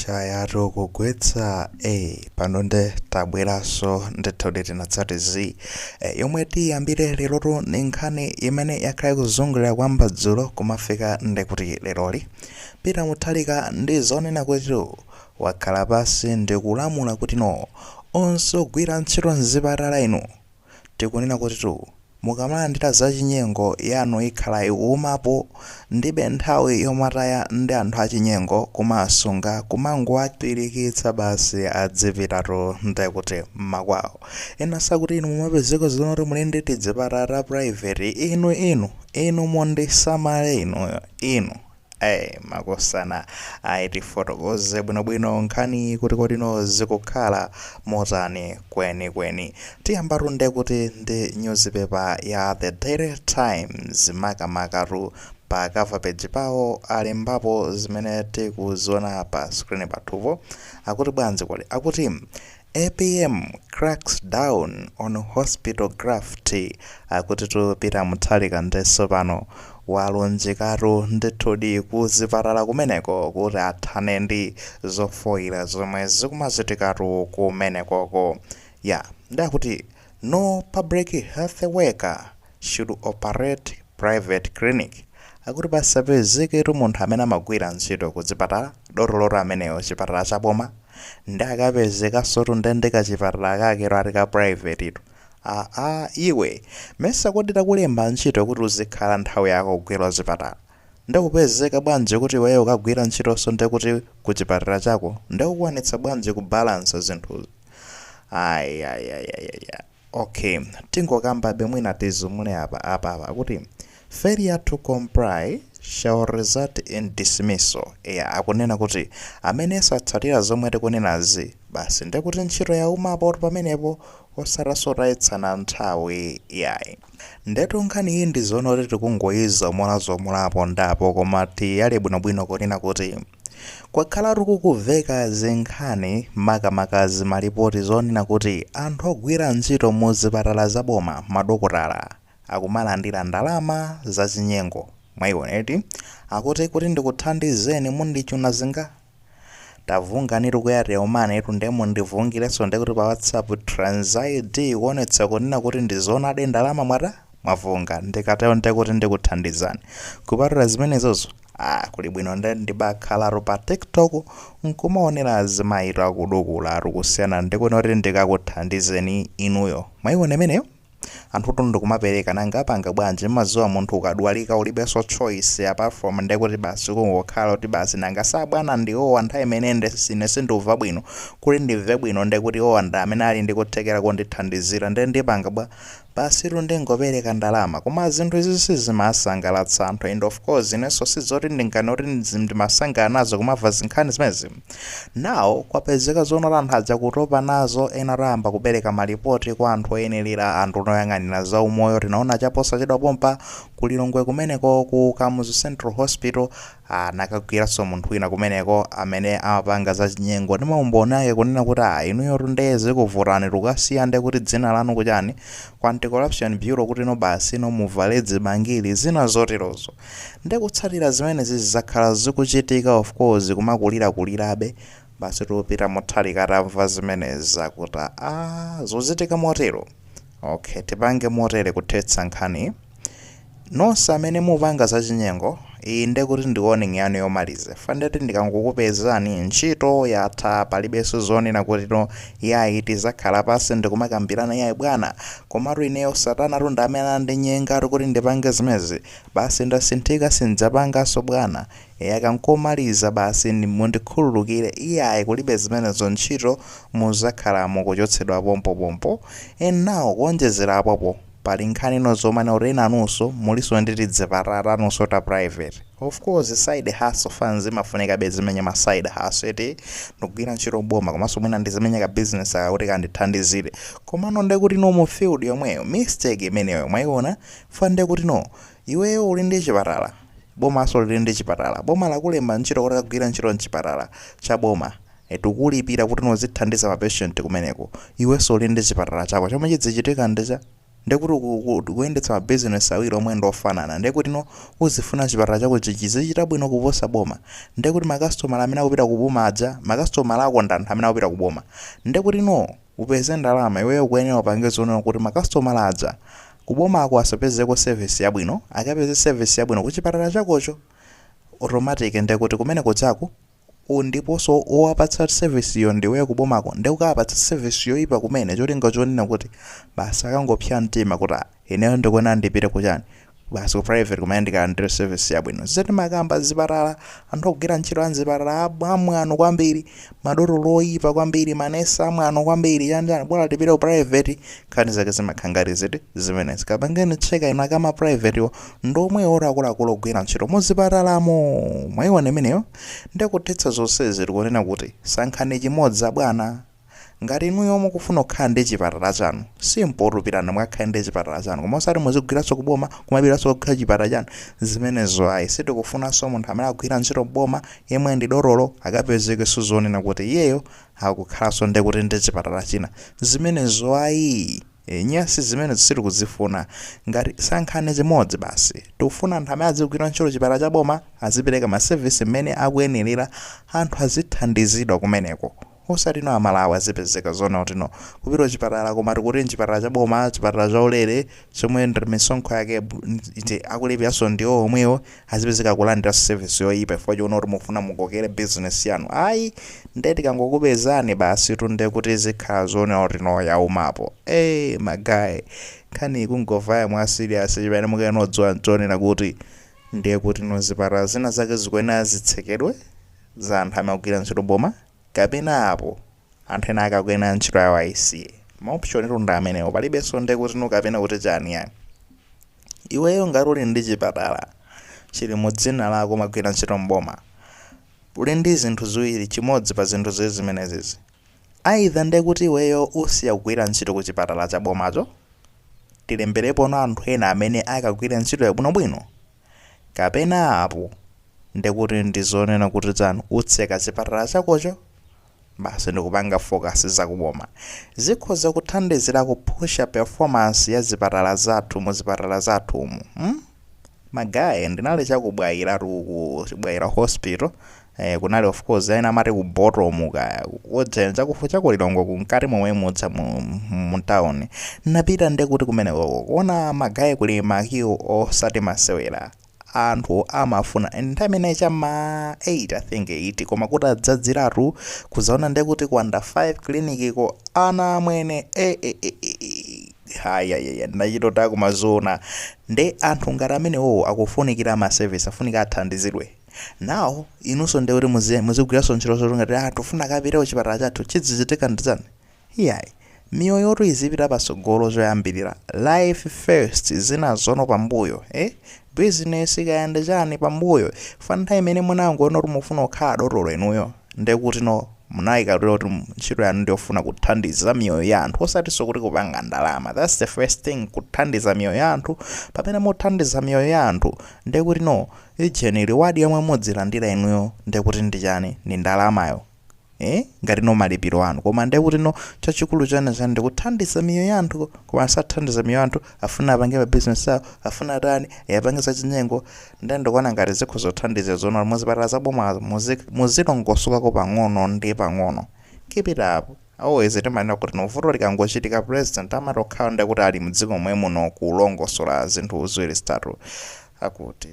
kayatu kugwetsa pano nde tabweraso ndithu tinatsati z yomwe tiyambire lerotu ni nkhani imene yakhale kuzungulira kwamba dzulo kumafika ndekuti leroli Peter Mutharika ndi zonena kutitu wakhala pasi ndikulamula kuti onse ogwira ntchito mzipatala inu tikunena kutitu mukamalandira zachinyengo yanu ikhala ikuumapo ndibe nthawi yomwataya ndi anthu achinyengo kumasunga kumangowapirikitsa basi adzipitatu ndekuti makwawo ena sakuti inu mumapezeka zonoti muli ndi tizipatala private inu mondisamale inu makosana tifotokoze bwinobwino nkhani kuti kotino zikukhala motani kwenikweni tiyambatu ndekuti ndi newspaper ya The Daily Times makamakatu pa cover page pawo alembapo zimene tikuziona pa screen pathupo akuti bwanji kodi akuti APM cracks down on hospital graft akuti tu Peter Mutharika ndeso pano walonjekatu ndithudi kuzipatala kumeneko kuti athane ndi zofoira zomwe zikumazitikatu kumenekoko ndakuti no public health worker should operate private clinic akuti pasapezeketu munthu amene amagwira ntchito kuzipatala lotoloro ameneyo chipatala chaboma ndi akapezeka sotu ndendeka chipatala kakero ati ka private itu iwe mesa kuti takulemba ntchito kuti uzikhala nthawi yako kugwira zipatala ndikupezeka bwanji kuti wewe ukagwira ntchitonso ndekuti kuchipatala chako ndikukwanitsa bwanji kubalansa zinthuzo okay tingokambabe mwina tizumune apa akuti failure to comply shall result in dismissal akunena kuti amene satsatira zomwe tikunenazi basi ndekuti ntchito yaumapo pamenepo osatayitsana nthawi yayi ndetu nkhani iyi ndi zonoti tikungoyiza zomulapo ndapo koma tiyali bwinobwino kunena kuti kwakhala tikukuveka zinkhani makamakazi malipoti zonena kuti anthu ogwira ntchito muzipatala zaboma madokotala akumalandira ndalama zachinyengo mwayioneti akuti kuti ndikuthandizeni mundichuna zinga tavunganiro kuyatira umane itu ndemo ndivungireso ndekuti pa WhatsApp TransID kuonetsa kunena kuti ndizonade ndalama mwavunga ndikatayo ndekuti ndikuthandizani kupatula zimenezozo kuli bwino ndibakhalaro pa TikTok nkumaonera azimayi akudukula kusiyana ndikunoti ndikakuthandizeni inuyo mwayiona imeneyo anthu tundu kumapereka nangapanga bwanji mazuwa munthu ukadwalika ulibenso choice apart from ndekuti basi kungokhala kuti basi nangasabwana ndiwo anthu amene sine sindumva bwino kuli ndimve bwino ndekuti anda amene ali ndikuthekera kundithandizira ndipanga basi ndingopereka ndalama koma zinthu izi sizimasangalatsa anthu and of course inenso sizoti ndinganoti ndimasangana nazo kumava zinkhani zimezi now kwapezeka zonoti anthu aja kutopa nazo ena ramba kupereka malipoti kwa anthu oyenera anthu oyang'anira za umoyo tinaona chaposa chedwa pompa kulilongwe kumeneko ku Kamuzu Central Hospital nakagwiranso munthu wina kumeneko amene amapanga zachinyengo ndi maumboni ake kunena kuti inuyo ndeze kuvutani tukasiya ndekuti dzina lanu kuchani kwa Anti-Corruption Bureau kuti basi muvale dzibangiri zina zoterozo ndikutsatira zimene zizakhala zikuchitika of course kumakulirabe basi Peter Mutharika atamva zimene zakuti zochitika motero okay tipange motere kuthetsa nkhani nonse amene mupanga zachinyengo iyi ndekuti ndi warning yanu yomaliza fandeti ndikangokupezani ntchito yatha palibenso zonena kuti yayi tizakhala pasi ndikumakambirana yayi bwana komatu ineyo satana tunda amene andinyenga kuti ndipange zimezi basi ndasinthika sindzapanganso bwana yakankomaliza basi mundikhululukire iyayi kulibe zimenezo ntchito muzakhalamo kuchotsedwa pompo and now kuonjezera apopo pali nkhani nozomana urena anunso muliso nditi dzipatala anunso ta private of course side hustle fans imafunika bezimenya ma side hustle eti ndikugwira ntchito boma komanso mwina ndizimenya ka business akuti kandithandizire komano ndekuti mu field yomweyo mistake imeneyo mwayiona fande kuti iweyo uli ndi chipatala bomaso lili ndi chipatala boma lakulemba ntchito kuti kagwira ntchito mchipatala cha boma tukulipira kuti nozithandiza ma patient kumeneko iwenso uli ndi chipatala chako chomwe chidzichitika ndicha ndekuti kuyendetsa mabizinesi awiri omwe ndofanana, ndekuti no uzifuna chipatala chako chizichita bwino kuposa boma, ndekuti makasitomala amene akupita kuboma aja makasitomala ako ndi anthu amene akupita kuboma, ndekuti no upeze ndalama iweyo kuyenera upange zonena kuti makasitomala aja kuboma ako asapezeko service yabwino, akapeze service yabwino kuchipatala chakocho automatic, ndekuti kumene kuchako ndiponso owapatsa service iyo ndiweyo kubomako ndekukapatsa service yoyipa kumene cholinga chonena kuti basi akangopsa mtima kuti ineyo ndikuona ndipite kuchani basi ku private kumene ndikalandire service yabwino. Ziti makamba zipatala anthu akugwira ntchito anzipatala amwano kwambiri, madotolo oyipa kwambiri, manesi amwano kwambiri, chanjani bwana tipite ku private nkhani zake zimakhangati ziti zimenezi. Kapangeni cheka ina kama private yo ndomwe ora akuluakulu ogwira ntchito muzipatalamo mwayiona imeneyo. Ndekuthetsa zonsezi tikunena kuti sankhani chimodzi bwana, ngati inuyo mukufuna kukhala ndi chipatala chanu simple tupitana mwakhala ndi chipatala chanu koma osati muzigwiranso kuboma kumapiranso kukhala chipatala chanu zimenezo ayi. Sitikufunanso munthu amene akugwira ntchito kuboma yemwe ndi dotolo akapezeke suzonena kuti iyeyo akukhalanso ndekuti ndi chipatala china zimenezo ayi. Nyasi zimene zisiri kuzifuna. Ngati sankhani chimodzi basi tikufuna anthu amene azigwira ntchito chipatala cha boma azipereka ma service mmene akuyenera, anthu azithandizidwa kumeneko osati no amalawi azipezeka zona kuti no kupita chipatala koma tikuti chipatala cha boma chipatala cha ulere chomwe ndi misonkho yake ite akulipiranso ndiwo omwewo azipezeka kulandira service yoyipa chifukwa choti kuti mufuna mukokere business yanu. Ayi ndeti kangokupezani basi tunde kuti zikhala zona kuti no yaumapo magayi nkhani kungovaya mwa serious chimene mukena odziwa nchonena kuti ndiye kuti no zipatala zina zake zikuyenera zitsekedwe za anthu amene akugwira ntchito boma kapena apo anthu ena akagwira ntchito yawo ayisiye. Maoption tunda amenewo palibenso nde kuti no kapena kuti chani yani. Iweyo ngati uli ndi chipatala chili mu dzina lako magwira ntchito mboma uli ndi zinthu ziwiri, chimodzi pa zinthu ziwiri zimenezi aidha nde kuti iweyo usiya kugwira ntchito ku chipatala cha bomacho tilemberepo no anthu ena amene akagwira ntchito yabwinobwino, kapena apo ndekuti ndizonena kuti chanu utseka chipatala chakocho basi ndikupanga focus zakuboma. Zikhoza kuthandizira kupusha performance ya zipatala zathu mu zipatala zathu umu. Magayi ndinali chakubwayira kubwayira hospital kunali of course aina amati ku bottom ka ojenja kufucha kulilongo kunkati momwe mudza mu town napita ndekuti kumene kuona magayi kuli makiwo osati masewera anthu amafuna nthawi imeneyi chama 8 I think 8 koma kuti adzadziratu kuzaona ndekuti ku under 5 clinic ko ana amwene haya ndachitota kumazona nde anthu ngati amenewo akufunikira ma service afunika athandizidwe. Now inunso ndekuti muzigwiranso ntchito zoti tufuna kapita kuchipatala chathu chidzichitika ndizani iyayi. Miyoyo yotu izipita pasogolo zoyambirira life first zina zono pambuyo business ikayende chani pambuyo. Fanta imene munangoona kuti mufuna kukhala dotolo inuyo ndekuti no munayika kuti ntchito yanu ndiyofuna kuthandiza miyoyo ya anthu osatinso kuti kupanga ndalama. That's the first thing, kuthandiza miyoyo ya anthu. Pamene muthandiza miyoyo ya anthu ndekuti no ijeni reward yomwe mudzilandira inuyo ndekuti ndi chani ni ndalamayo ngati no malipiro anu. Koma ndekuti no chachikulu chane ndi kuthandiza miyoyo ya anthu, koma asathandiza miyoyo ya anthu afuna apange business awo afuna tani yapange za chinyengo ndikuona ngati zikhoza kuthandiza zona muzipatala zaboma muzilongosokako pang'ono ndi pang'ono. Keep it up. Always timanena kuti novuto likangochitika president amatokhala ndekuti ali mdziko momwe muno kulongosola zinthu ziwiri zitatu akuti